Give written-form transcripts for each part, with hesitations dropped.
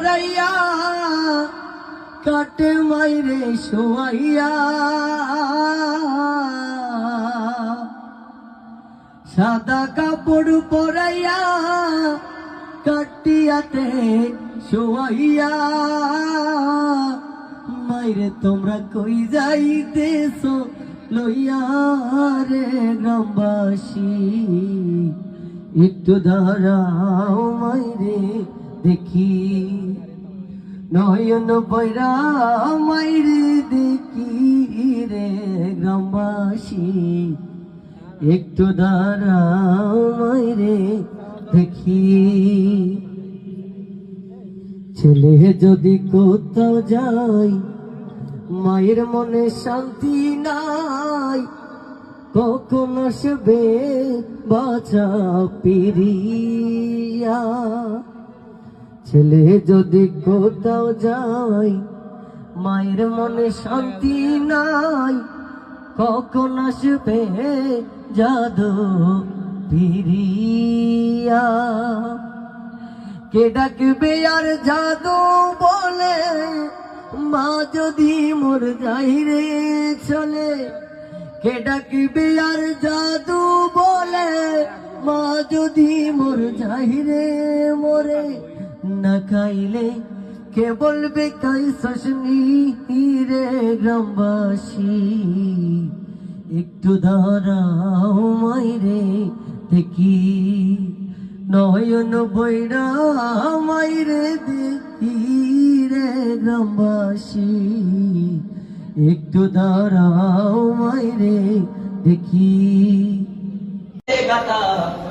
রাইয়া কাটে মাইরে শোয়াইয়া সাদা কাপড় পরাইয়া কাটিয়াতে শোয়াইয়া মাইরে তোমরা কই যাইতেছো লইয়া রে গ্রামবাসী একটু দাঁড়াও মাইরে দেখি নয়ন বৈরা মাইরে দেখি রে গ্রামবাসী একটু দাঁড়াও মাইরে দেখি ছেলে যদি কোথাও যাই মায়ের মনে শান্তি নাই কখন আসবে বাঁচা পিরিয়া ছেলে যদি কোথাও যাই মায়ের মনে শান্তি নাই কখন আসবে জাদু পিরিয়া কে ডাকবে আর জাদু বলে মা যদি মোর যাই রে চলে কে ডাকবে আর জাদু বলে মা যদি মোর যাই রে মোরে না খাইলে কে বলবে কাই শশনি রে গ্রামবাসী একটু দাঁড়াও মাইরে দেখি নয়ন বৈরা মাইরে দেখি রে গ্রামবাসী একটু দাঁড়াও মাইরে দেখি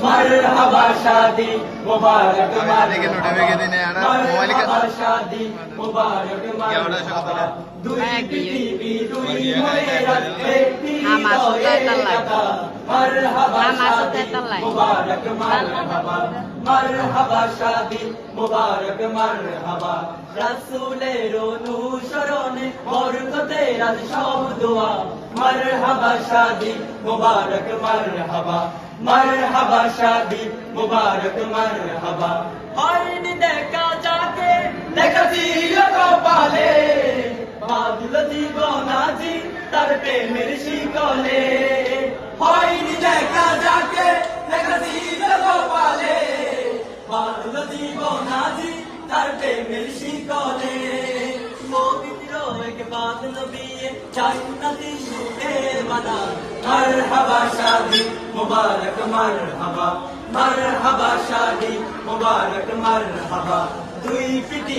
मरहबा शादी मुबारक मरहबा शादी मुबारक मरहबा दुई पृथ्वी दुई मयरात एकटी लयता मरहबा शादी मुबारक मरहबा मरहबा शादी मुबारक मरहबा रसूलेर अनुसरणे बरकतेर सब दुआ मरहबा शादी मुबारक मरहबा मरहबा शादी मुबारक मरहबा हरिण देखा जाके देखा ছিল কপালে বাদল জীবনাজি তার প্রেমের শিকলে হরিণ দেখা যাকে দেখা ছিল কপালে বাদল জীবনাজি তার প্রেমের শিকলে পবিত্র এক বাদ নবী জান্নাতি সুখের বানা मरहबा शादी मुबारक मरहबा मरहबा शादी मुबारक मरहबा दुई